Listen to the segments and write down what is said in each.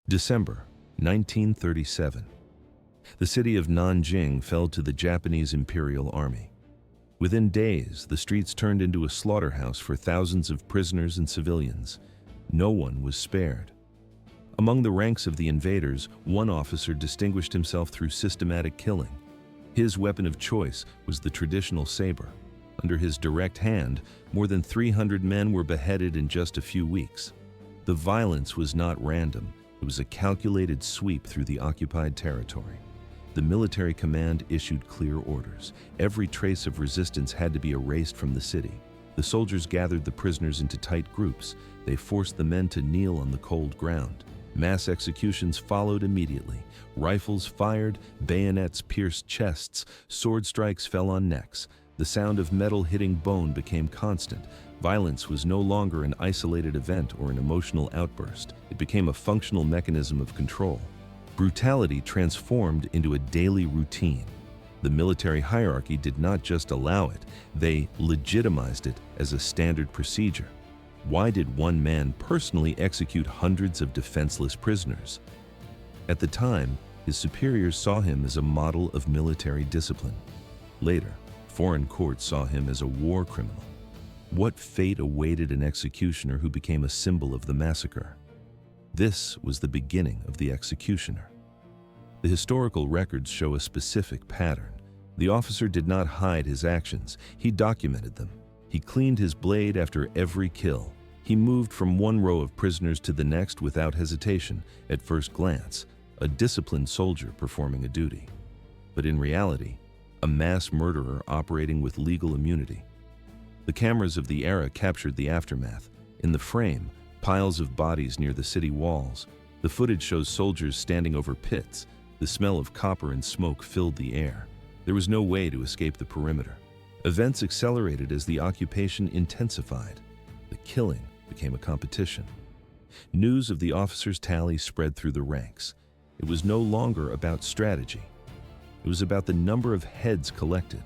December 1937. The city of Nanjing fell to the Japanese Imperial Army. Within days, the streets turned into a slaughterhouse for thousands of prisoners and civilians. No one was spared. Among the ranks of the invaders, one officer distinguished himself through systematic killing. His weapon of choice was the traditional saber. Under his direct hand, more than 300 men were beheaded in just a few weeks. The violence was not random. It was a calculated sweep through the occupied territory. The military command issued clear orders. Every trace of resistance had to be erased from the city. The soldiers gathered the prisoners into tight groups. They forced the men to kneel on the cold ground. Mass executions followed immediately. Rifles fired, bayonets pierced chests, sword strikes fell on necks. The sound of metal hitting bone became constant. Violence was no longer an isolated event or an emotional outburst. It became a functional mechanism of control. Brutality transformed into a daily routine. The military hierarchy did not just allow it, they legitimized it as a standard procedure. Why did one man personally execute hundreds of defenseless prisoners? At the time, his superiors saw him as a model of military discipline. Later, foreign courts saw him as a war criminal. What fate awaited an executioner who became a symbol of the massacre? This was the beginning of the executioner. The historical records show a specific pattern. The officer did not hide his actions, he documented them. He cleaned his blade after every kill. He moved from one row of prisoners to the next without hesitation, at first glance, a disciplined soldier performing a duty. But in reality, a mass murderer operating with legal immunity. The cameras of the era captured the aftermath. In the frame, piles of bodies near the city walls. The footage shows soldiers standing over pits. The smell of copper and smoke filled the air. There was no way to escape the perimeter. Events accelerated as the occupation intensified. The killing became a competition. News of the officers' tally spread through the ranks. It was no longer about strategy. It was about the number of heads collected.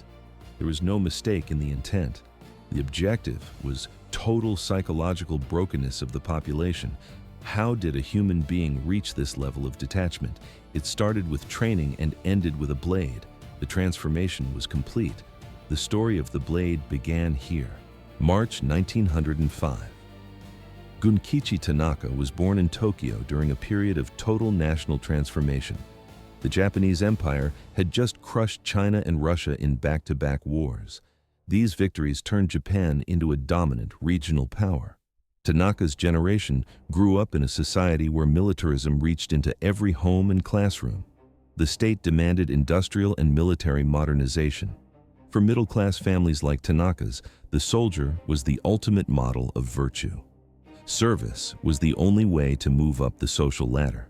There was no mistake in the intent. The objective was total psychological brokenness of the population. How did a human being reach this level of detachment? It started with training and ended with a blade. The transformation was complete. The story of the blade began here. March 1905. Gunkichi Tanaka was born in Tokyo during a period of total national transformation. The Japanese Empire had just crushed China and Russia in back-to-back wars. These victories turned Japan into a dominant regional power. Tanaka's generation grew up in a society where militarism reached into every home and classroom. The state demanded industrial and military modernization. For middle-class families like Tanaka's, the soldier was the ultimate model of virtue. Service was the only way to move up the social ladder.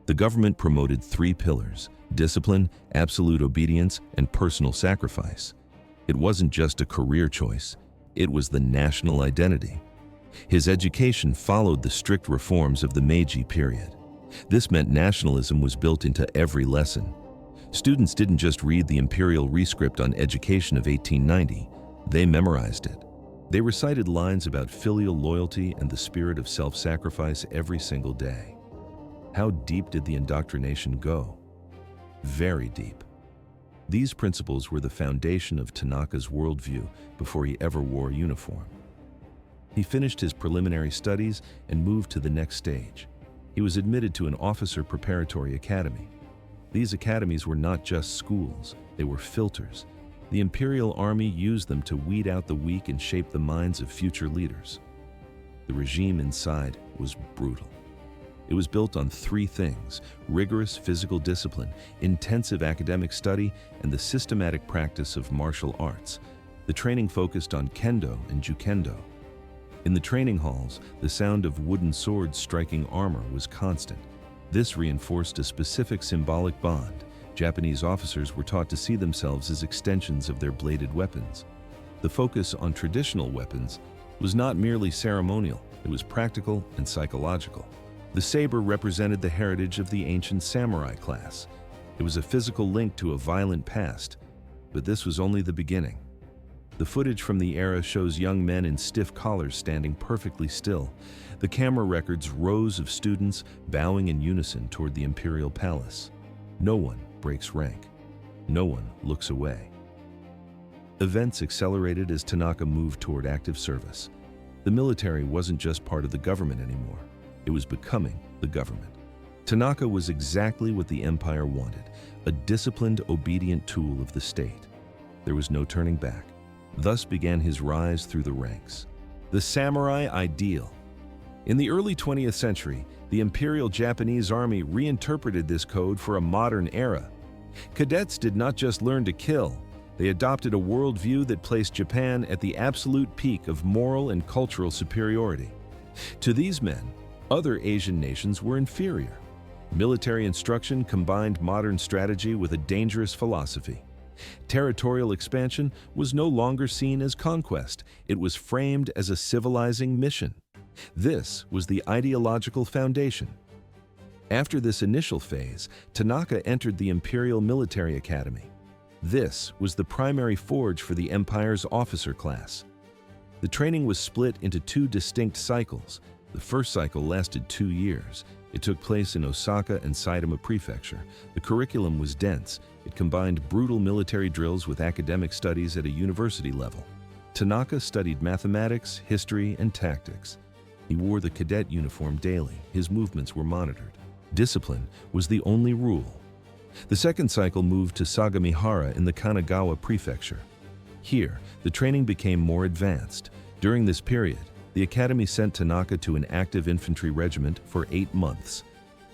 The government promoted three pillars: discipline, absolute obedience, and personal sacrifice. It wasn't just a career choice, it was the national identity. His education followed the strict reforms of the Meiji period. This meant nationalism was built into every lesson. Students didn't just read the Imperial Rescript on Education of 1890, they memorized it. They recited lines about filial loyalty and the spirit of self-sacrifice every single day. How deep did the indoctrination go? Very deep. These principles were the foundation of Tanaka's worldview before he ever wore a uniform. He finished his preliminary studies and moved to the next stage. He was admitted to an officer preparatory academy. These academies were not just schools, they were filters. The Imperial Army used them to weed out the weak and shape the minds of future leaders. The regime inside was brutal. It was built on three things: rigorous physical discipline, intensive academic study, and the systematic practice of martial arts. The training focused on kendo and jukendo. In the training halls, the sound of wooden swords striking armor was constant. This reinforced a specific symbolic bond. Japanese officers were taught to see themselves as extensions of their bladed weapons. The focus on traditional weapons was not merely ceremonial, it was practical and psychological. The saber represented the heritage of the ancient samurai class. It was a physical link to a violent past, but this was only the beginning. The footage from the era shows young men in stiff collars standing perfectly still. The camera records rows of students bowing in unison toward the imperial palace. No one breaks rank. No one looks away. Events accelerated as Tanaka moved toward active service. The military wasn't just part of the government anymore. It was becoming the government. Tanaka was exactly what the empire wanted, a disciplined, obedient tool of the state. There was no turning back. Thus began his rise through the ranks. The samurai ideal. In the early 20th century, the Imperial Japanese Army reinterpreted this code for a modern era. Cadets did not just learn to kill, they adopted a worldview that placed Japan at the absolute peak of moral and cultural superiority. To these men, other Asian nations were inferior. Military instruction combined modern strategy with a dangerous philosophy. Territorial expansion was no longer seen as conquest, it was framed as a civilizing mission. This was the ideological foundation. After this initial phase, Tanaka entered the Imperial Military Academy. This was the primary forge for the empire's officer class. The training was split into two distinct cycles. The first cycle lasted 2 years. It took place in Osaka and Saitama Prefecture. The curriculum was dense. It combined brutal military drills with academic studies at a university level. Tanaka studied mathematics, history, and tactics. He wore the cadet uniform daily. His movements were monitored. Discipline was the only rule. The second cycle moved to Sagamihara in the Kanagawa Prefecture. Here, the training became more advanced. During this period, the academy sent Tanaka to an active infantry regiment for 8 months.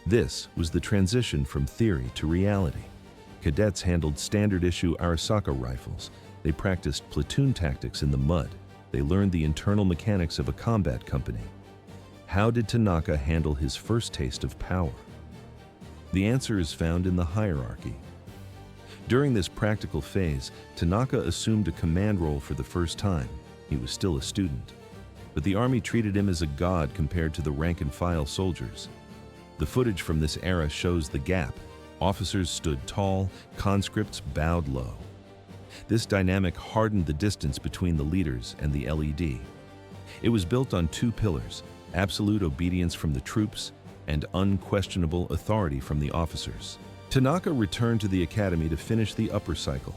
This was the transition from theory to reality. Cadets handled standard-issue Arisaka rifles. They practiced platoon tactics in the mud. They learned the internal mechanics of a combat company. How did Tanaka handle his first taste of power? The answer is found in the hierarchy. During this practical phase, Tanaka assumed a command role for the first time. He was still a student. But the army treated him as a god compared to the rank-and-file soldiers. The footage from this era shows the gap. Officers stood tall, conscripts bowed low. This dynamic hardened the distance between the leaders and the LED. It was built on 2 pillars: absolute obedience from the troops and unquestionable authority from the officers. Tanaka returned to the academy to finish the upper cycle.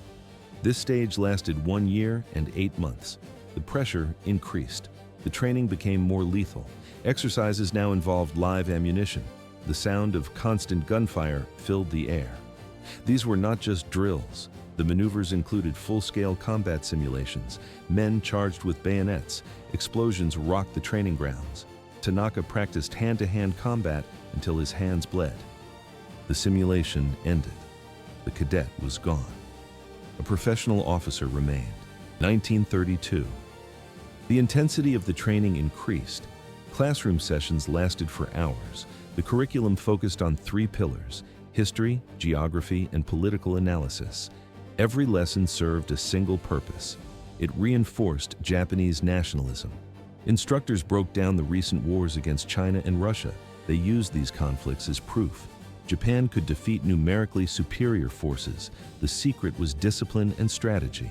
This stage lasted 1 year and 8 months. The pressure increased. The training became more lethal. Exercises now involved live ammunition. The sound of constant gunfire filled the air. These were not just drills. The maneuvers included full-scale combat simulations. Men charged with bayonets. Explosions rocked the training grounds. Tanaka practiced hand-to-hand combat until his hands bled. The simulation ended. The cadet was gone. A professional officer remained. 1932. The intensity of the training increased. Classroom sessions lasted for hours. The curriculum focused on 3 pillars: history, geography, and political analysis. Every lesson served a single purpose. It reinforced Japanese nationalism. Instructors broke down the recent wars against China and Russia. They used these conflicts as proof. Japan could defeat numerically superior forces. The secret was discipline and strategy.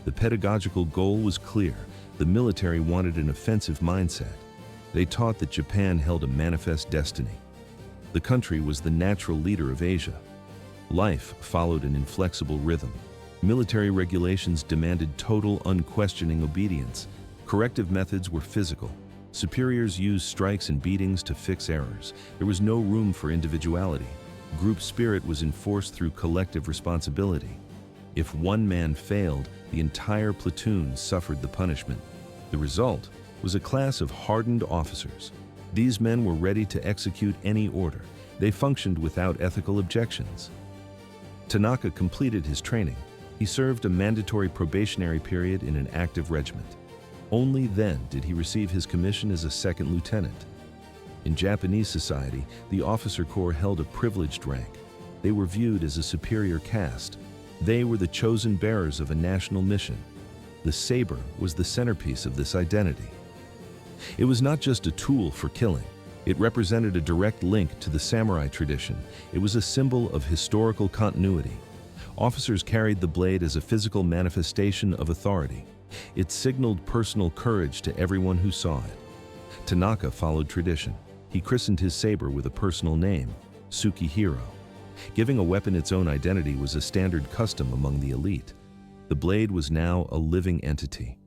The pedagogical goal was clear. The military wanted an offensive mindset. They taught that Japan held a manifest destiny. The country was the natural leader of Asia. Life followed an inflexible rhythm. Military regulations demanded total, unquestioning obedience. Corrective methods were physical. Superiors used strikes and beatings to fix errors. There was no room for individuality. Group spirit was enforced through collective responsibility. If one man failed, the entire platoon suffered the punishment. The result was a class of hardened officers. These men were ready to execute any order. They functioned without ethical objections. Tanaka completed his training. He served a mandatory probationary period in an active regiment. Only then did he receive his commission as a second lieutenant. In Japanese society, the officer corps held a privileged rank. They were viewed as a superior caste. They were the chosen bearers of a national mission. The saber was the centerpiece of this identity. It was not just a tool for killing. It represented a direct link to the samurai tradition. It was a symbol of historical continuity. Officers carried the blade as a physical manifestation of authority. It signaled personal courage to everyone who saw it. Tanaka followed tradition. He christened his saber with a personal name, Sukihiro. Giving a weapon its own identity was a standard custom among the elite. The blade was now a living entity.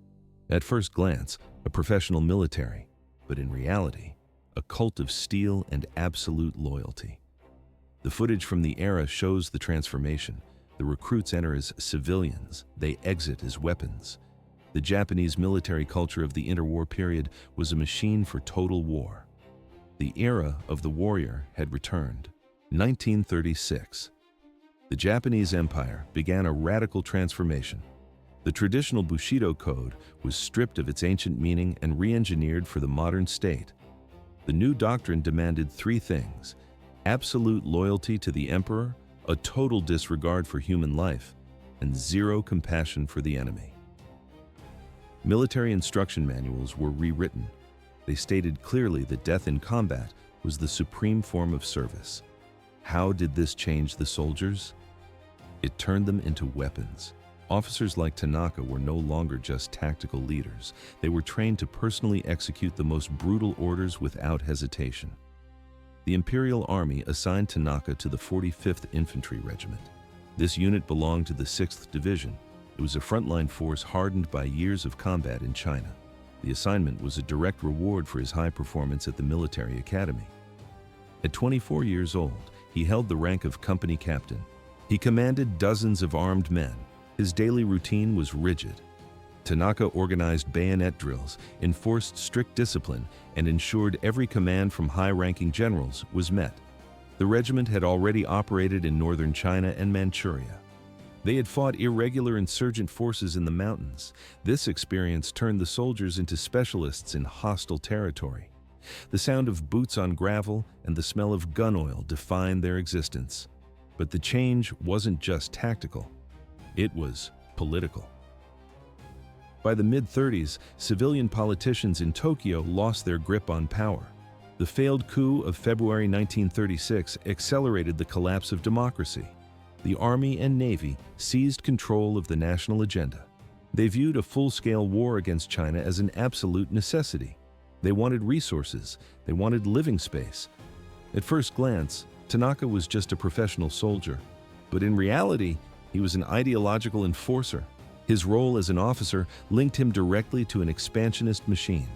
At first glance, a professional military, but in reality, a cult of steel and absolute loyalty. The footage from the era shows the transformation. The recruits enter as civilians, they exit as weapons. The Japanese military culture of the interwar period was a machine for total war. The era of the warrior had returned. 1936. The Japanese Empire began a radical transformation. The traditional Bushido code was stripped of its ancient meaning and re-engineered for the modern state. The new doctrine demanded three things: absolute loyalty to the emperor, a total disregard for human life, and zero compassion for the enemy. Military instruction manuals were rewritten. They stated clearly that death in combat was the supreme form of service. How did this change the soldiers? It turned them into weapons. Officers like Tanaka were no longer just tactical leaders. They were trained to personally execute the most brutal orders without hesitation. The Imperial Army assigned Tanaka to the 45th Infantry Regiment. This unit belonged to the 6th Division. It was a frontline force hardened by years of combat in China. The assignment was a direct reward for his high performance at the military academy. At 24 years old, he held the rank of company captain. He commanded dozens of armed men. His daily routine was rigid. Tanaka organized bayonet drills, enforced strict discipline, and ensured every command from high-ranking generals was met. The regiment had already operated in northern China and Manchuria. They had fought irregular insurgent forces in the mountains. This experience turned the soldiers into specialists in hostile territory. The sound of boots on gravel and the smell of gun oil defined their existence. But the change wasn't just tactical. It was political. By the mid-30s, civilian politicians in Tokyo lost their grip on power. The failed coup of February 1936 accelerated the collapse of democracy. The Army and Navy seized control of the national agenda. They viewed a full-scale war against China as an absolute necessity. They wanted resources. They wanted living space. At first glance, Tanaka was just a professional soldier. But in reality, he was an ideological enforcer. His role as an officer linked him directly to an expansionist machine.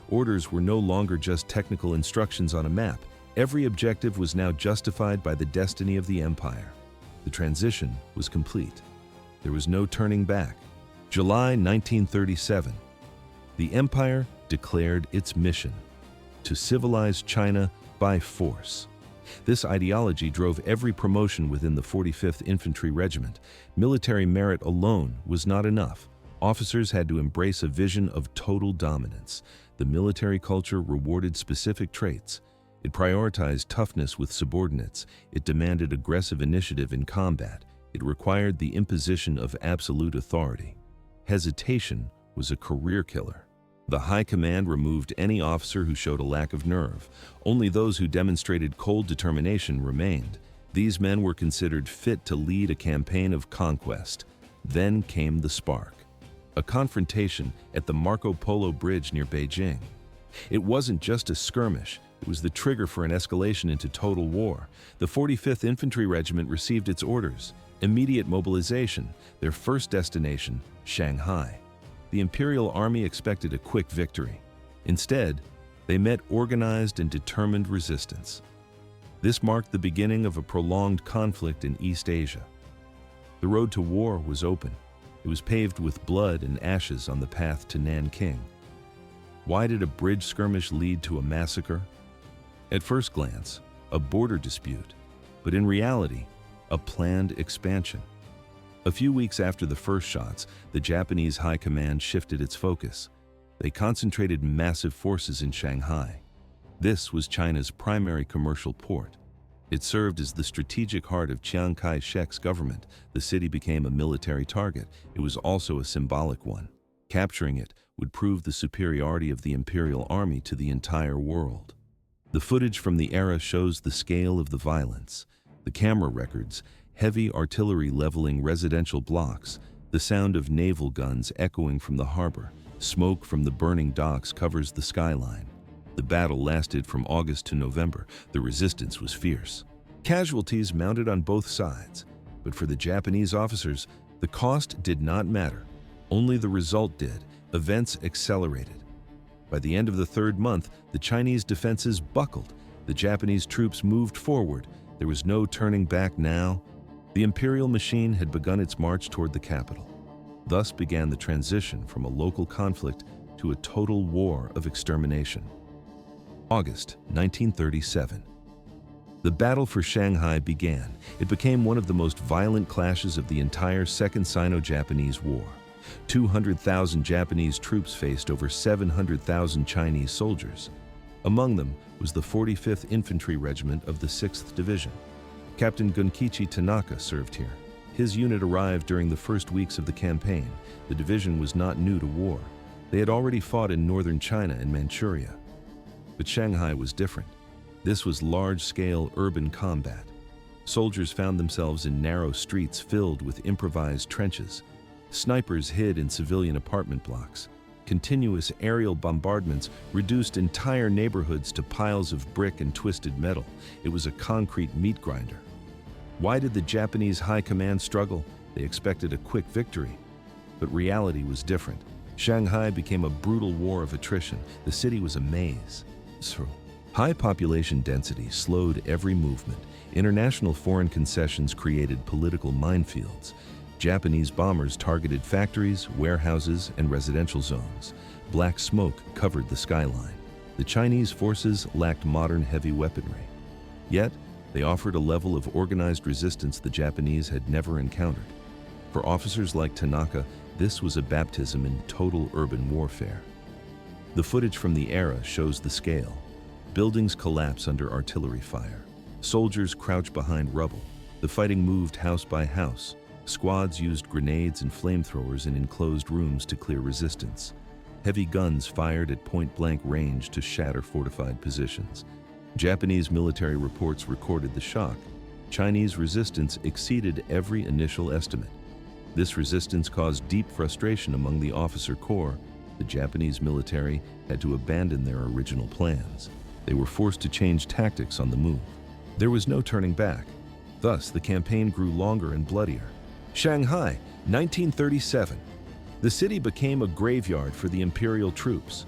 Orders were no longer just technical instructions on a map. Every objective was now justified by the destiny of the empire. The transition was complete. There was no turning back. July 1937. The empire declared its mission: to civilize China by force. This ideology drove every promotion within the 45th Infantry Regiment. Military merit alone was not enough. Officers had to embrace a vision of total dominance. The military culture rewarded specific traits. It prioritized toughness with subordinates. It demanded aggressive initiative in combat. It required the imposition of absolute authority. Hesitation was a career killer. The high command removed any officer who showed a lack of nerve. Only those who demonstrated cold determination remained. These men were considered fit to lead a campaign of conquest. Then came the spark. A confrontation at the Marco Polo Bridge near Beijing. It wasn't just a skirmish. It was the trigger for an escalation into total war. The 45th Infantry Regiment received its orders. Immediate mobilization. Their first destination, Shanghai. The Imperial Army expected a quick victory. Instead, they met organized and determined resistance. This marked the beginning of a prolonged conflict in East Asia. The road to war was open. It was paved with blood and ashes on the path to Nanking. Why did a bridge skirmish lead to a massacre? At first glance, a border dispute, but in reality, a planned expansion. A few weeks after the first shots, the Japanese High Command shifted its focus. They concentrated massive forces in Shanghai. This was China's primary commercial port. It served as the strategic heart of Chiang Kai-shek's government. The city became a military target. It was also a symbolic one. Capturing it would prove the superiority of the Imperial Army to the entire world. The footage from the era shows the scale of the violence. The camera records heavy artillery leveling residential blocks, the The sound of naval guns echoing from the harbor, smoke from the burning docks covers the skyline. The battle lasted from August to November. The resistance was fierce. Casualties mounted on both sides, but for the Japanese officers, the cost did not matter. Only the result did. Events accelerated. By the end of the third month, the Chinese defenses buckled. The Japanese troops moved forward. There was no turning back now. The imperial machine had begun its march toward the capital. Thus began the transition from a local conflict to a total war of extermination. August 1937. The battle for Shanghai began. It became one of the most violent clashes of the entire Second Sino-Japanese War. 200,000 Japanese troops faced over 700,000 Chinese soldiers. Among them was the 45th Infantry Regiment of the 6th Division. Captain Gunkichi Tanaka served here. His unit arrived during the first weeks of the campaign. The division was not new to war. They had already fought in northern China and Manchuria. But Shanghai was different. This was large-scale urban combat. Soldiers found themselves in narrow streets filled with improvised trenches. Snipers hid in civilian apartment blocks. Continuous aerial bombardments reduced entire neighborhoods to piles of brick and twisted metal. It was a concrete meat grinder. Why did the Japanese high command struggle? They expected a quick victory. But reality was different. Shanghai became a brutal war of attrition. The city was a maze. High population density slowed every movement. International foreign concessions created political minefields. Japanese bombers targeted factories, warehouses, and residential zones. Black smoke covered the skyline. The Chinese forces lacked modern heavy weaponry. Yet, they offered a level of organized resistance the Japanese had never encountered. For officers like Tanaka, this was a baptism in total urban warfare. The footage from the era shows the scale. Buildings collapse under artillery fire. Soldiers crouch behind rubble. The fighting moved house by house. Squads used grenades and flamethrowers in enclosed rooms to clear resistance. Heavy guns fired at point-blank range to shatter fortified positions. Japanese military reports recorded the shock. Chinese resistance exceeded every initial estimate. This resistance caused deep frustration among the officer corps. The Japanese military had to abandon their original plans. They were forced to change tactics on the move. There was no turning back. Thus, the campaign grew longer and bloodier. Shanghai, 1937. The city became a graveyard for the imperial troops.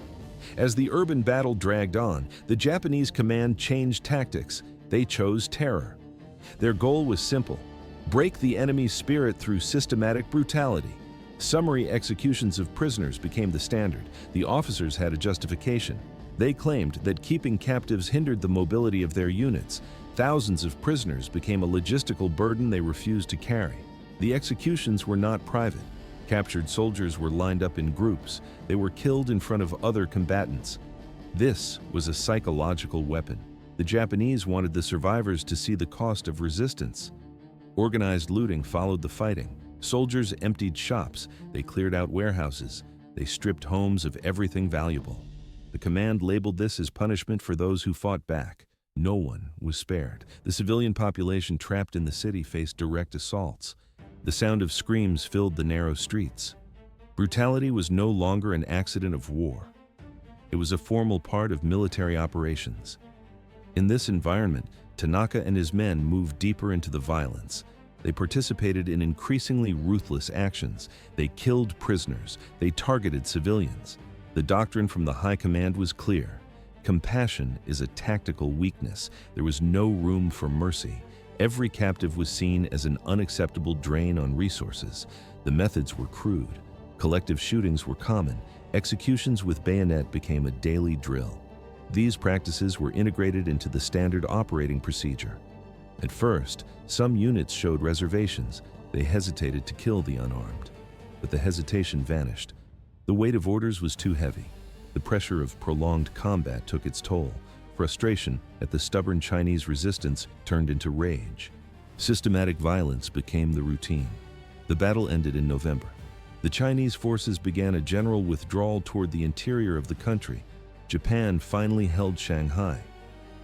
As the urban battle dragged on, the Japanese command changed tactics. They chose terror. Their goal was simple: break the enemy's spirit through systematic brutality. Summary executions of prisoners became the standard. The officers had a justification. They claimed that keeping captives hindered the mobility of their units. Thousands of prisoners became a logistical burden they refused to carry. The executions were not private. Captured soldiers were lined up in groups. They were killed in front of other combatants. This was a psychological weapon. The Japanese wanted the survivors to see the cost of resistance. Organized looting followed the fighting. Soldiers emptied shops. They cleared out warehouses. They stripped homes of everything valuable. The command labeled this as punishment for those who fought back. No one was spared. The civilian population trapped in the city faced direct assaults. The sound of screams filled the narrow streets. Brutality was no longer an accident of war. It was a formal part of military operations. In this environment, Tanaka and his men moved deeper into the violence. They participated in increasingly ruthless actions. They killed prisoners. They targeted civilians. The doctrine from the high command was clear. Compassion is a tactical weakness. There was no room for mercy. Every captive was seen as an unacceptable drain on resources. The methods were crude. Collective shootings were common. Executions with bayonet became a daily drill. These practices were integrated into the standard operating procedure. At first, some units showed reservations. They hesitated to kill the unarmed. But the hesitation vanished. The weight of orders was too heavy. The pressure of prolonged combat took its toll. Frustration at the stubborn Chinese resistance turned into rage. Systematic violence became the routine. The battle ended in November. The Chinese forces began a general withdrawal toward the interior of the country. Japan finally held Shanghai.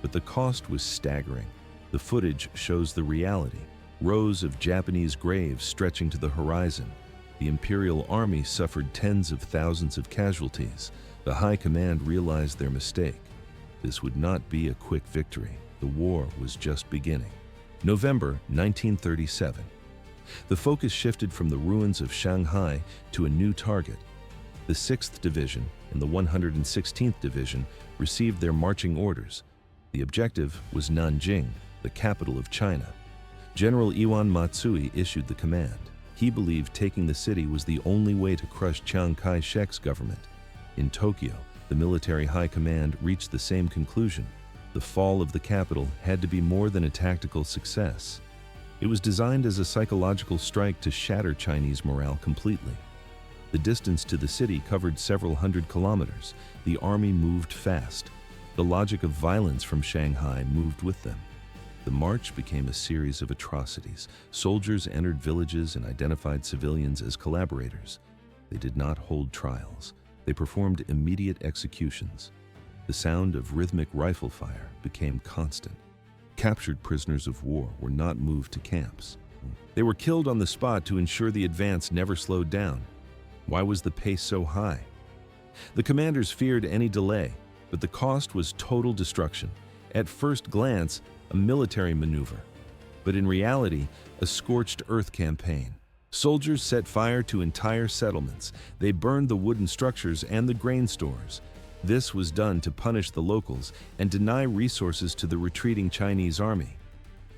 But the cost was staggering. The footage shows the reality. Rows of Japanese graves stretching to the horizon. The Imperial Army suffered tens of thousands of casualties. The High Command realized their mistake. This would not be a quick victory. The war was just beginning. November 1937. The focus shifted from the ruins of Shanghai to a new target. The 6th Division and the 116th Division received their marching orders. The objective was Nanjing, the capital of China. General Iwan Matsui issued the command. He believed taking the city was the only way to crush Chiang Kai-shek's government. In Tokyo, the military high command reached the same conclusion. The fall of the capital had to be more than a tactical success. It was designed as a psychological strike to shatter Chinese morale completely. The distance to the city covered several hundred kilometers. The army moved fast. The logic of violence from Shanghai moved with them. The march became a series of atrocities. Soldiers entered villages and identified civilians as collaborators. They did not hold trials. They performed immediate executions. The sound of rhythmic rifle fire became constant. Captured prisoners of war were not moved to camps. They were killed on the spot to ensure the advance never slowed down. Why was the pace so high? The commanders feared any delay, but the cost was total destruction. At first glance, a military maneuver, but in reality, a scorched earth campaign. Soldiers set fire to entire settlements. They burned the wooden structures and the grain stores. This was done to punish the locals and deny resources to the retreating Chinese army.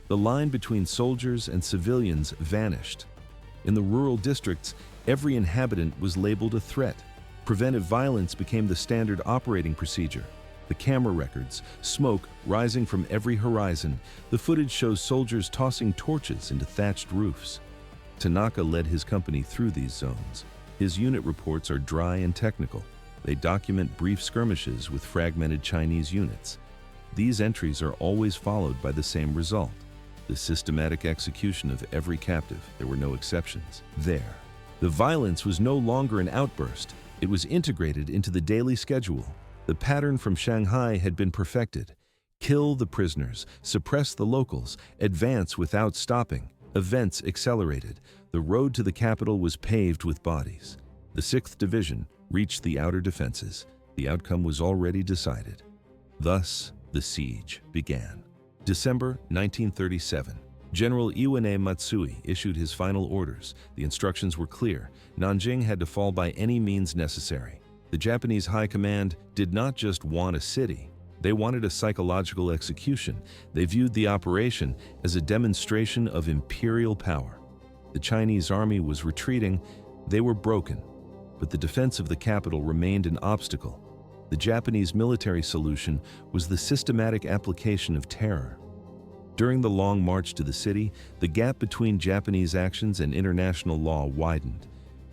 The line between soldiers and civilians vanished. In the rural districts, every inhabitant was labeled a threat. Preventive violence became the standard operating procedure. The camera records, smoke rising from every horizon. The footage shows soldiers tossing torches into thatched roofs. Tanaka led his company through these zones. His unit reports are dry and technical. They document brief skirmishes with fragmented Chinese units. These entries are always followed by the same result: the systematic execution of every captive. There were no exceptions. There, the violence was no longer an outburst. It was integrated into the daily schedule. The pattern from Shanghai had been perfected. Kill the prisoners, suppress the locals, advance without stopping. Events accelerated. The road to the capital was paved with bodies. The 6th Division reached the outer defenses. The outcome was already decided. Thus, the siege began. December 1937. General Iwane Matsui issued his final orders. The instructions were clear. Nanjing had to fall by any means necessary. The Japanese High Command did not just want a city. They wanted a psychological execution. They viewed the operation as a demonstration of imperial power. The Chinese army was retreating. They were broken. But the defense of the capital remained an obstacle. The Japanese military solution was the systematic application of terror. During the long march to the city, the gap between Japanese actions and international law widened.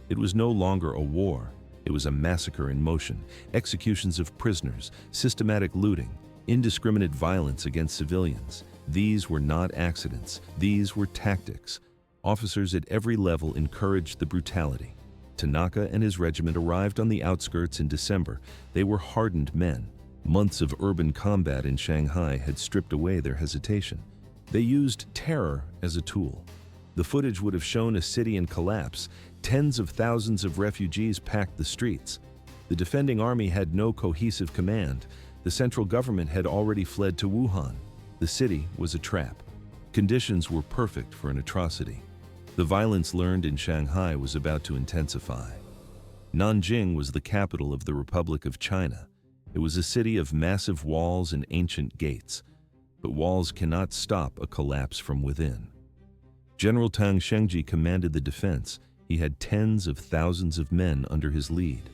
It was no longer a war. It was a massacre in motion: executions of prisoners, systematic looting, indiscriminate violence against civilians. These were not accidents. These were tactics. Officers at every level encouraged the brutality. Tanaka and his regiment arrived on the outskirts in December. They were hardened men. Months of urban combat in Shanghai had stripped away their hesitation. They used terror as a tool. The footage would have shown a city in collapse. Tens of thousands of refugees packed the streets. The defending army had no cohesive command. The central government had already fled to Wuhan. The city was a trap. Conditions were perfect for an atrocity. The violence learned in Shanghai was about to intensify. Nanjing was the capital of the Republic of China. It was a city of massive walls and ancient gates. But walls cannot stop a collapse from within. General Tang Shengji commanded the defense. He had tens of thousands of men under his lead.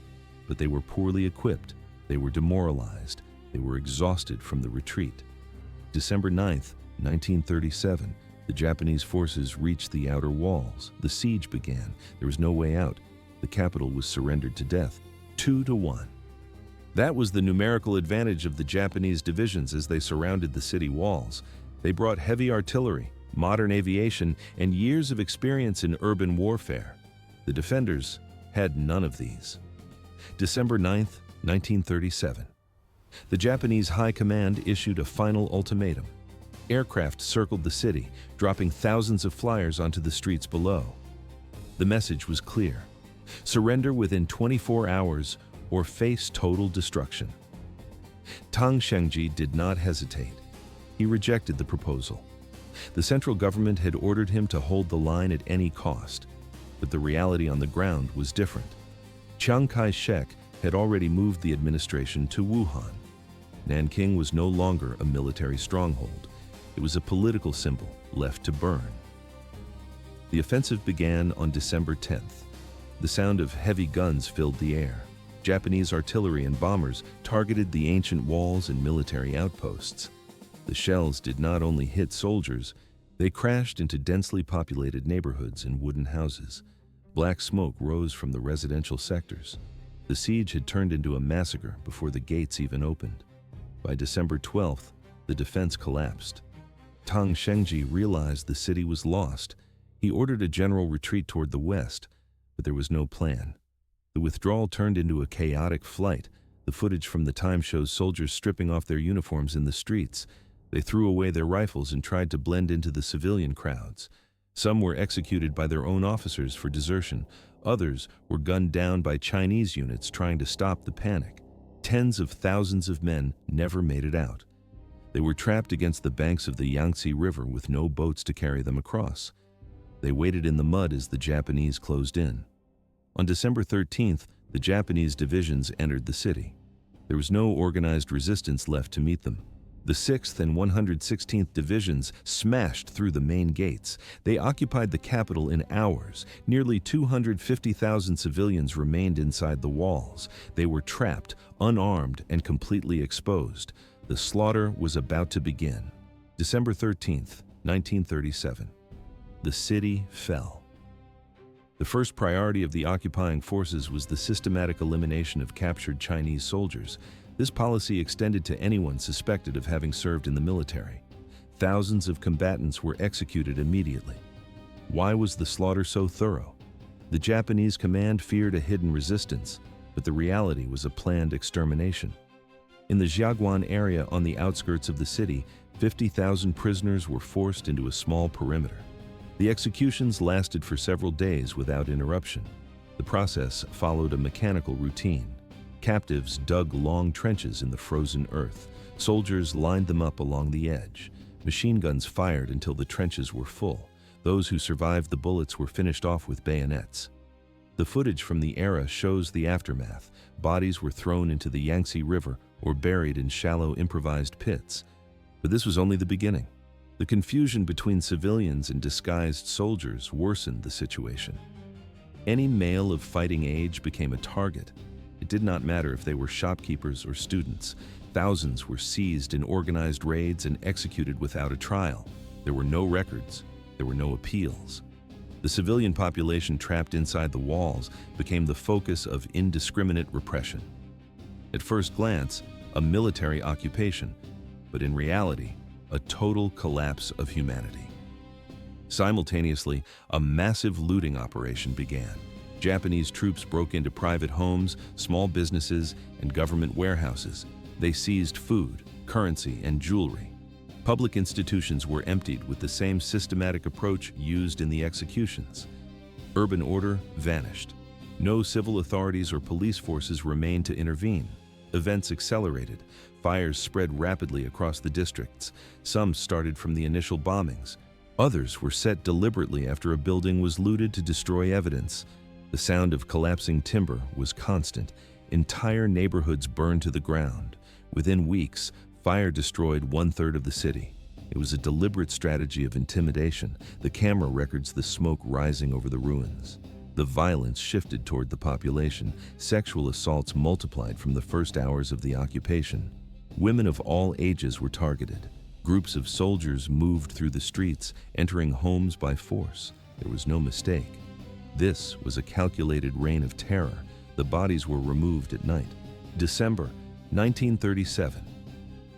But they were poorly equipped. They were demoralized. They were exhausted from the retreat. December 9th, 1937, the Japanese forces reached the outer walls. The siege began. There was no way out. The capital was surrendered to death, 2-1. That was the numerical advantage of the Japanese divisions as they surrounded the city walls. They brought heavy artillery, modern aviation, and years of experience in urban warfare. The defenders had none of these. December 9th, 1937. The Japanese High Command issued a final ultimatum. Aircraft circled the city, dropping thousands of flyers onto the streets below. The message was clear: surrender within 24 hours or face total destruction. Tang Shengji did not hesitate. He rejected the proposal. The central government had ordered him to hold the line at any cost, but the reality on the ground was different. Chiang Kai-shek had already moved the administration to Wuhan. Nanking was no longer a military stronghold. It was a political symbol left to burn. The offensive began on December 10th. The sound of heavy guns filled the air. Japanese artillery and bombers targeted the ancient walls and military outposts. The shells did not only hit soldiers, they crashed into densely populated neighborhoods and wooden houses. Black smoke rose from the residential sectors. The siege had turned into a massacre before the gates even opened. By December 12th, the defense collapsed. Tang Shengji realized the city was lost. He ordered a general retreat toward the west, but there was no plan. The withdrawal turned into a chaotic flight. The footage from the time shows soldiers stripping off their uniforms in the streets. They threw away their rifles and tried to blend into the civilian crowds. Some were executed by their own officers for desertion. Others were gunned down by Chinese units trying to stop the panic. Tens of thousands of men never made it out. They were trapped against the banks of the Yangtze River with no boats to carry them across. They waited in the mud as the Japanese closed in. On December 13th, the Japanese divisions entered the city. There was no organized resistance left to meet them. The 6th and 116th Divisions smashed through the main gates. They occupied the capital in hours. Nearly 250,000 civilians remained inside the walls. They were trapped, unarmed, and completely exposed. The slaughter was about to begin. December 13th, 1937. The city fell. The first priority of the occupying forces was the systematic elimination of captured Chinese soldiers. This policy extended to anyone suspected of having served in the military. Thousands of combatants were executed immediately. Why was the slaughter so thorough? The Japanese command feared a hidden resistance, but the reality was a planned extermination. In the Jiaguan area on the outskirts of the city, 50,000 prisoners were forced into a small perimeter. The executions lasted for several days without interruption. The process followed a mechanical routine. Captives dug long trenches in the frozen earth. Soldiers lined them up along the edge. Machine guns fired until the trenches were full. Those who survived the bullets were finished off with bayonets. The footage from the era shows the aftermath. Bodies were thrown into the Yangtze River or buried in shallow improvised pits. But this was only the beginning. The confusion between civilians and disguised soldiers worsened the situation. Any male of fighting age became a target. It did not matter if they were shopkeepers or students. Thousands were seized in organized raids and executed without a trial. There were no records. There were no appeals. The civilian population trapped inside the walls became the focus of indiscriminate repression. At first glance, a military occupation, but in reality, a total collapse of humanity. Simultaneously, a massive looting operation began. Japanese troops broke into private homes, small businesses, and government warehouses. They seized food, currency, and jewelry. Public institutions were emptied with the same systematic approach used in the executions. Urban order vanished. No civil authorities or police forces remained to intervene. Events accelerated. Fires spread rapidly across the districts. Some started from the initial bombings. Others were set deliberately after a building was looted to destroy evidence. The sound of collapsing timber was constant. Entire neighborhoods burned to the ground. Within weeks, fire destroyed 1/3 of the city. It was a deliberate strategy of intimidation. The camera records the smoke rising over the ruins. The violence shifted toward the population. Sexual assaults multiplied from the first hours of the occupation. Women of all ages were targeted. Groups of soldiers moved through the streets, entering homes by force. There was no mistake. This was a calculated reign of terror. The bodies were removed at night. December 1937.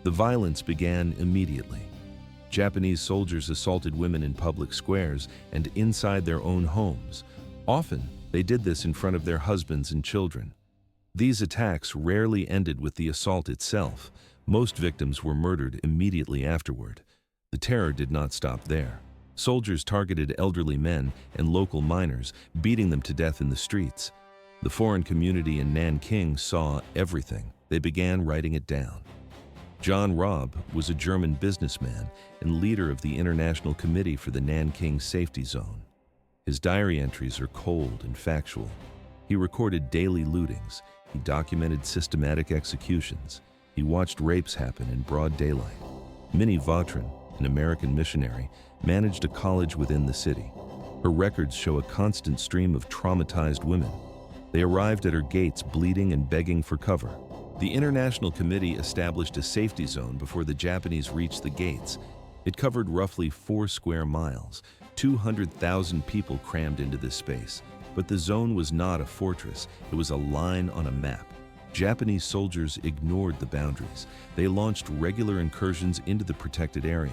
The violence began immediately. Japanese soldiers assaulted women in public squares and inside their own homes. Often, they did this in front of their husbands and children. These attacks rarely ended with the assault itself. Most victims were murdered immediately afterward. The terror did not stop there. Soldiers targeted elderly men and local miners, beating them to death in the streets. The foreign community in Nanking saw everything. They began writing it down. John Robb was a German businessman and leader of the International Committee for the Nanking Safety Zone. His diary entries are cold and factual. He recorded daily lootings. He documented systematic executions. He watched rapes happen in broad daylight. Minnie Vautrin, an American missionary, managed a college within the city. Her records show a constant stream of traumatized women. They arrived at her gates bleeding and begging for cover. The International Committee established a safety zone before the Japanese reached the gates. It covered roughly 4 square miles. 200,000 people crammed into this space. But the zone was not a fortress. It was a line on a map. Japanese soldiers ignored the boundaries. They launched regular incursions into the protected area.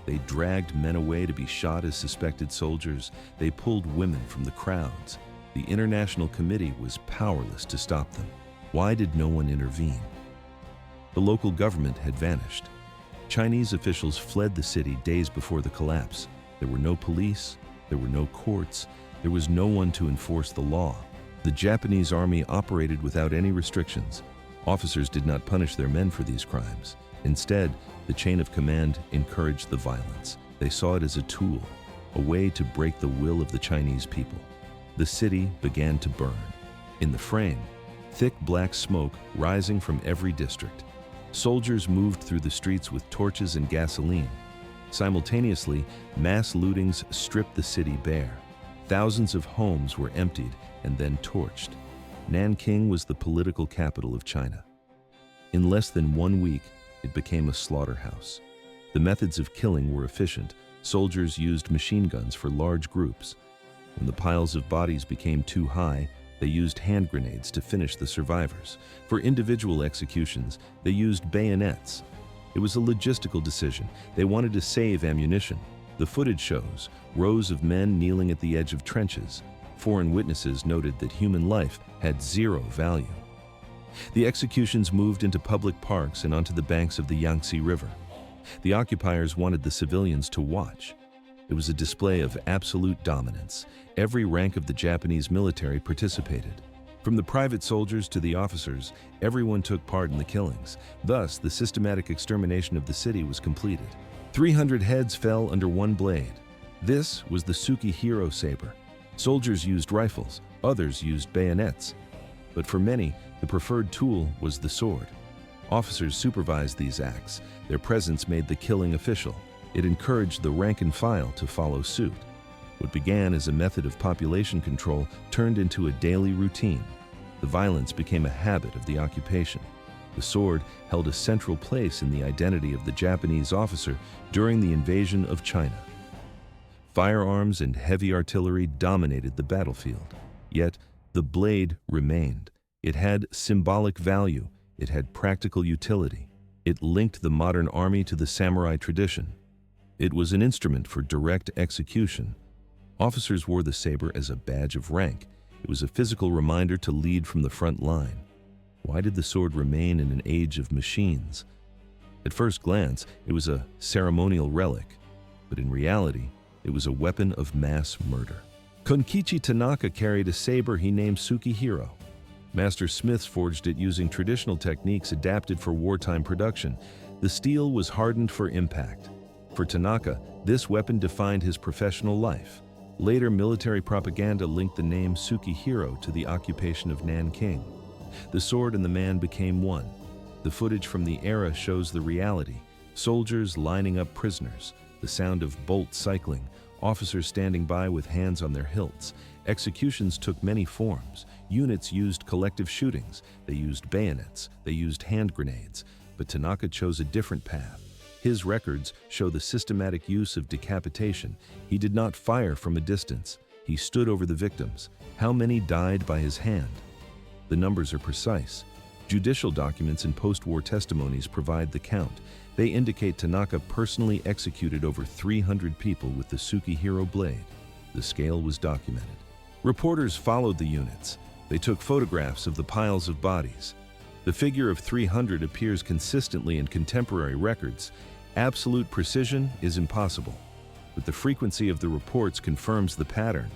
They dragged men away to be shot as suspected soldiers. They pulled women from the crowds. The International Committee was powerless to stop them. Why did no one intervene? The local government had vanished. Chinese officials fled the city days before the collapse. There were no police, there were no courts, there was no one to enforce the law. The Japanese army operated without any restrictions. Officers did not punish their men for these crimes. Instead, the chain of command encouraged the violence. They saw it as a tool, a way to break the will of the Chinese people. The city began to burn. In the frame, thick black smoke rising from every district. Soldiers moved through the streets with torches and gasoline. Simultaneously, mass lootings stripped the city bare. Thousands of homes were emptied and then torched. Nanking was the political capital of China. In less than 1 week, it became a slaughterhouse. The methods of killing were efficient. Soldiers used machine guns for large groups. When the piles of bodies became too high, they used hand grenades to finish the survivors. For individual executions, they used bayonets. It was a logistical decision. They wanted to save ammunition. The footage shows rows of men kneeling at the edge of trenches. Foreign witnesses noted that human life had zero value. The executions moved into public parks and onto the banks of the Yangtze River. The occupiers wanted the civilians to watch. It was a display of absolute dominance. Every rank of the Japanese military participated. From the private soldiers to the officers, everyone took part in the killings. Thus, the systematic extermination of the city was completed. 300 heads fell under one blade. This was the Sukihiro saber. Soldiers used rifles, others used bayonets. But for many, the preferred tool was the sword. Officers supervised these acts. Their presence made the killing official. It encouraged the rank and file to follow suit. What began as a method of population control turned into a daily routine. The violence became a habit of the occupation. The sword held a central place in the identity of the Japanese officer during the invasion of China. Firearms and heavy artillery dominated the battlefield. Yet, the blade remained. It had symbolic value. It had practical utility. It linked the modern army to the samurai tradition. It was an instrument for direct execution. Officers wore the saber as a badge of rank. It was a physical reminder to lead from the front line. Why did the sword remain in an age of machines? At first glance, it was a ceremonial relic, but in reality, it was a weapon of mass murder. Gunkichi Tanaka carried a saber he named Sukihiro. Master smiths forged it using traditional techniques adapted for wartime production. The steel was hardened for impact. For Tanaka, this weapon defined his professional life. Later, military propaganda linked the name Sukihiro to the occupation of Nanking. The sword and the man became one. The footage from the era shows the reality: soldiers lining up prisoners, the sound of bolts cycling, officers standing by with hands on their hilts. Executions took many forms. Units used collective shootings. They used bayonets. They used hand grenades. But Tanaka chose a different path. His records show the systematic use of decapitation. He did not fire from a distance. He stood over the victims. How many died by his hand? The numbers are precise. Judicial documents and post-war testimonies provide the count. They indicate Tanaka personally executed over 300 people with the Sukihiro blade. The scale was documented. Reporters followed the units. They took photographs of the piles of bodies. The figure of 300 appears consistently in contemporary records. Absolute precision is impossible. but the frequency of the reports confirms the pattern.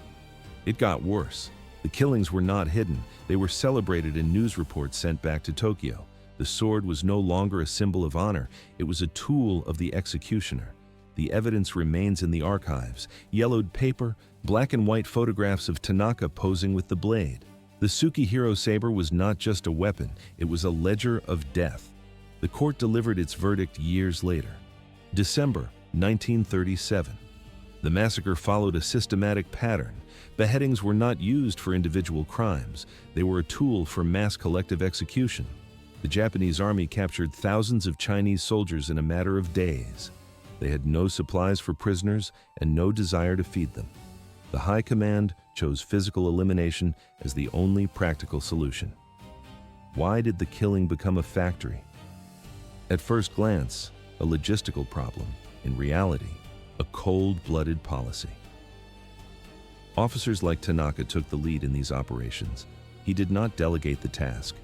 It got worse. The killings were not hidden, they were celebrated in news reports sent back to Tokyo. The sword was no longer a symbol of honor, it was a tool of the executioner. The evidence remains in the archives: yellowed paper, black and white photographs of Tanaka posing with the blade. The Sukihiro saber was not just a weapon, it was a ledger of death. The court delivered its verdict years later. December 1937. The massacre followed a systematic pattern. Beheadings were not used for individual crimes, they were a tool for mass collective execution. The Japanese army captured thousands of Chinese soldiers in a matter of days. They had no supplies for prisoners and no desire to feed them. The High Command chose physical elimination as the only practical solution. Why did the killing become a factory? At first glance, a logistical problem. In reality, a cold-blooded policy. Officers like Tanaka took the lead in these operations. He did not delegate the task.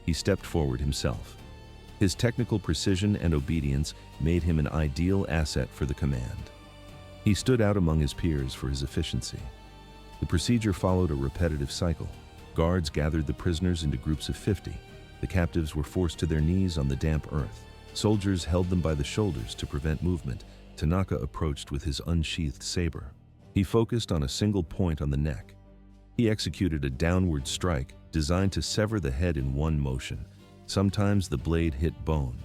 He stepped forward himself. His technical precision and obedience made him an ideal asset for the command. He stood out among his peers for his efficiency. The procedure followed a repetitive cycle. Guards gathered the prisoners into groups of 50. The captives were forced to their knees on the damp earth. Soldiers held them by the shoulders to prevent movement. Tanaka approached with his unsheathed saber. He focused on a single point on the neck. He executed a downward strike designed to sever the head in one motion. Sometimes the blade hit bone.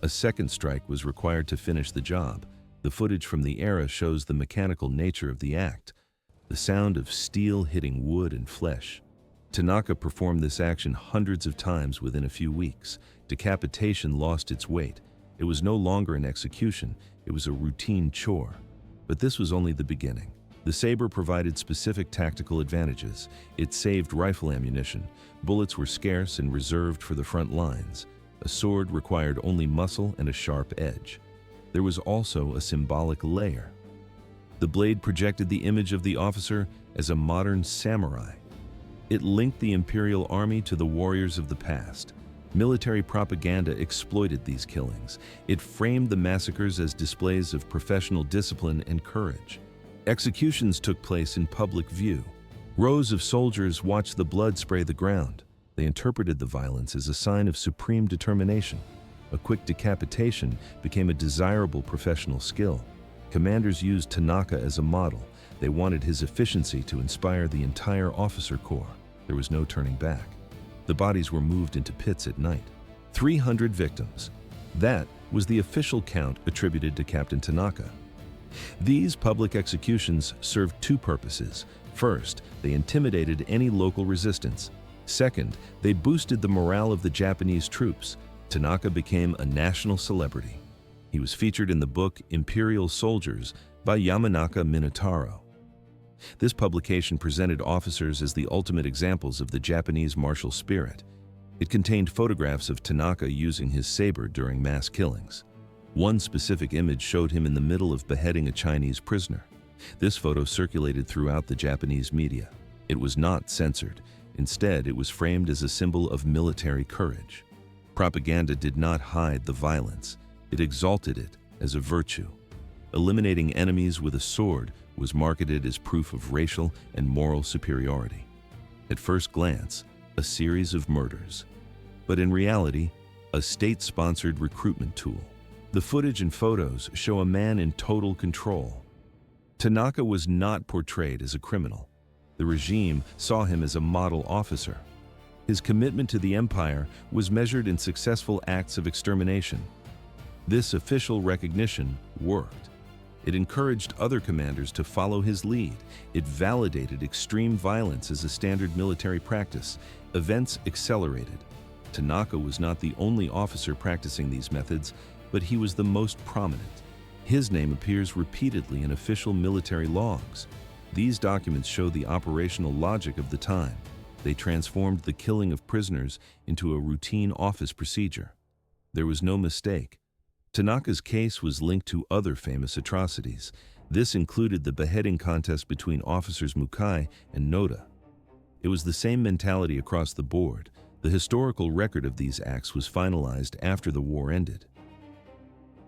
A second strike was required to finish the job. The footage from the era shows the mechanical nature of the act, the sound of steel hitting wood and flesh. Tanaka performed this action hundreds of times within a few weeks. Decapitation lost its weight. It was no longer an execution, it was a routine chore. But this was only the beginning. The saber provided specific tactical advantages. It saved rifle ammunition. Bullets were scarce and reserved for the front lines. A sword required only muscle and a sharp edge. There was also a symbolic layer. The blade projected the image of the officer as a modern samurai. It linked the Imperial Army to the warriors of the past. Military propaganda exploited these killings. It framed the massacres as displays of professional discipline and courage. Executions took place in public view. Rows of soldiers watched the blood spray the ground. They interpreted the violence as a sign of supreme determination. A quick decapitation became a desirable professional skill. Commanders used Tanaka as a model. They wanted his efficiency to inspire the entire officer corps. There was no turning back. The bodies were moved into pits at night. 300 victims. That was the official count attributed to Captain Tanaka. These public executions served two purposes. First, they intimidated any local resistance. Second, they boosted the morale of the Japanese troops. Tanaka became a national celebrity. He was featured in the book Imperial Soldiers by Yamanaka Minotaro. This publication presented officers as the ultimate examples of the Japanese martial spirit. It contained photographs of Tanaka using his saber during mass killings. One specific image showed him in the middle of beheading a Chinese prisoner. This photo circulated throughout the Japanese media. It was not censored. Instead, it was framed as a symbol of military courage. Propaganda did not hide the violence. It exalted it as a virtue. Eliminating enemies with a sword was marketed as proof of racial and moral superiority. At first glance, a series of murders. But in reality, a state-sponsored recruitment tool. The footage and photos show a man in total control. Tanaka was not portrayed as a criminal. The regime saw him as a model officer. His commitment to the empire was measured in successful acts of extermination. This official recognition worked. It encouraged other commanders to follow his lead. It validated extreme violence as a standard military practice. Events accelerated. Tanaka was not the only officer practicing these methods, but he was the most prominent. His name appears repeatedly in official military logs. These documents show the operational logic of the time. They transformed the killing of prisoners into a routine office procedure. There was no mistake. Tanaka's case was linked to other famous atrocities. This included the beheading contest between officers Mukai and Noda. It was the same mentality across the board. The historical record of these acts was finalized after the war ended.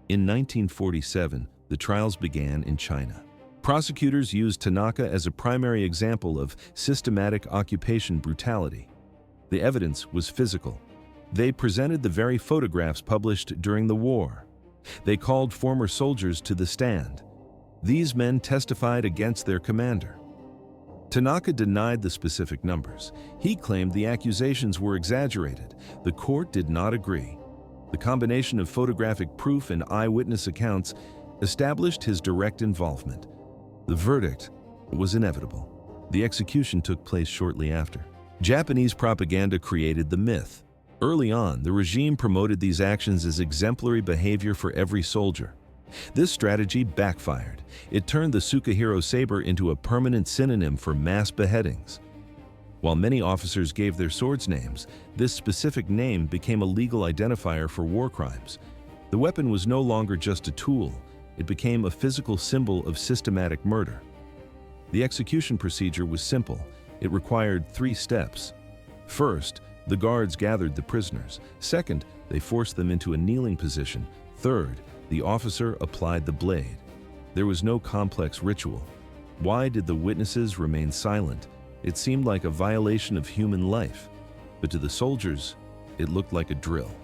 In 1947, The trials began in China. Prosecutors used Tanaka as a primary example of systematic occupation brutality. The evidence was physical. They presented the very photographs published during the war. They called former soldiers to the stand. These men testified against their commander. Tanaka denied the specific numbers. He claimed the accusations were exaggerated. The court did not agree. The combination of photographic proof and eyewitness accounts established his direct involvement. The verdict was inevitable. The execution took place shortly after. Japanese propaganda created the myth. Early on, the regime promoted these actions as exemplary behavior for every soldier. This strategy backfired. It turned the Sukihiro saber into a permanent synonym for mass beheadings. While many officers gave their swords names, this specific name became a legal identifier for war crimes. The weapon was no longer just a tool. It became a physical symbol of systematic murder. The execution procedure was simple. It required 3 steps. First, the guards gathered the prisoners. Second, they forced them into a kneeling position. Third, the officer applied the blade. There was no complex ritual. Why did the witnesses remain silent? It seemed like a violation of human life. But to the soldiers, it looked like a drill.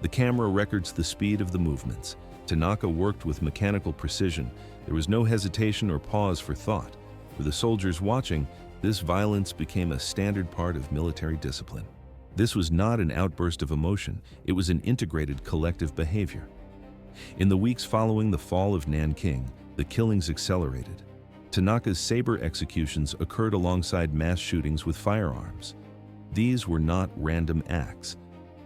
The camera records the speed of the movements. Tanaka worked with mechanical precision. There was no hesitation or pause for thought. For the soldiers watching, this violence became a standard part of military discipline. This was not an outburst of emotion. It was an integrated collective behavior. In the weeks following the fall of Nanking, the killings accelerated. Tanaka's saber executions occurred alongside mass shootings with firearms. These were not random acts.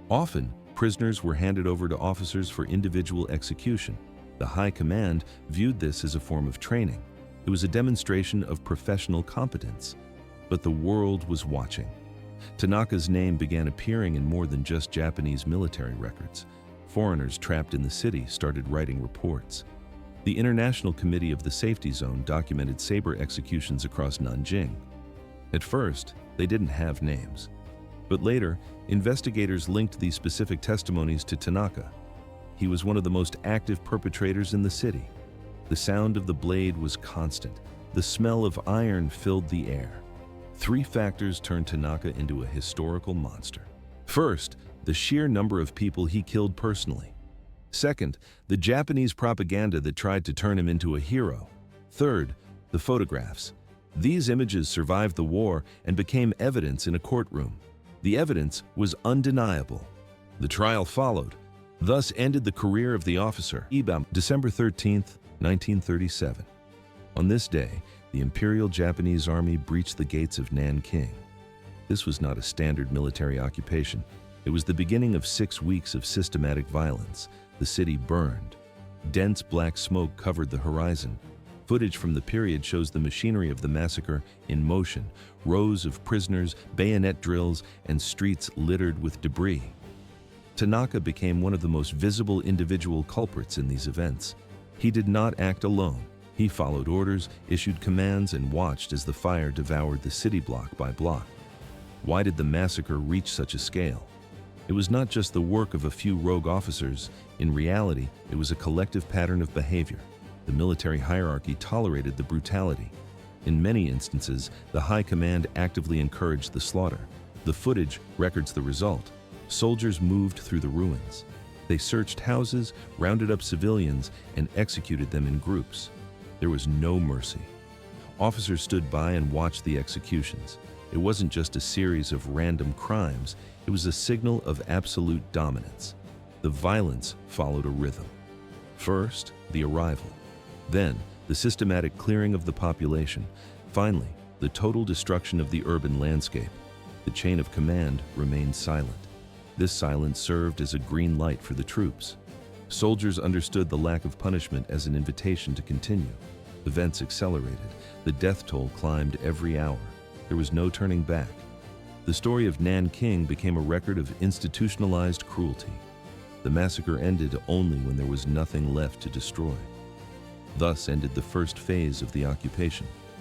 Often, prisoners were handed over to officers for individual execution. The high command viewed this as a form of training. It was a demonstration of professional competence. But the world was watching. Tanaka's name began appearing in more than just Japanese military records. Foreigners trapped in the city started writing reports. The International Committee of the Safety Zone documented saber executions across Nanjing. At first, they didn't have names. But later, investigators linked these specific testimonies to Tanaka. He was one of the most active perpetrators in the city. The sound of the blade was constant. The smell of iron filled the air. 3 factors turned Tanaka into a historical monster. First, the sheer number of people he killed personally. Second, the Japanese propaganda that tried to turn him into a hero. Third, the photographs. These images survived the war and became evidence in a courtroom. The evidence was undeniable. The trial followed. Thus ended the career of the officer. December 13, 1937. On this day, the Imperial Japanese Army breached the gates of Nanking. This was not a standard military occupation. It was the beginning of 6 weeks of systematic violence. The city burned. Dense black smoke covered the horizon. Footage from the period shows the machinery of the massacre in motion, rows of prisoners, bayonet drills, and streets littered with debris. Tanaka became one of the most visible individual culprits in these events. He did not act alone. He followed orders, issued commands, and watched as the fire devoured the city block by block. Why did the massacre reach such a scale? It was not just the work of a few rogue officers. In reality, it was a collective pattern of behavior. The military hierarchy tolerated the brutality. In many instances, the high command actively encouraged the slaughter. The footage records the result. Soldiers moved through the ruins. They searched houses, rounded up civilians, and executed them in groups. There was no mercy. Officers stood by and watched the executions. It wasn't just a series of random crimes, it was a signal of absolute dominance. The violence followed a rhythm. First, the arrival. Then, the systematic clearing of the population. Finally, the total destruction of the urban landscape. The chain of command remained silent. This silence served as a green light for the troops. Soldiers understood the lack of punishment as an invitation to continue. Events accelerated. The death toll climbed every hour. There was no turning back. The story of Nanking became a record of institutionalized cruelty. The massacre ended only when there was nothing left to destroy. Thus ended the first phase of the occupation.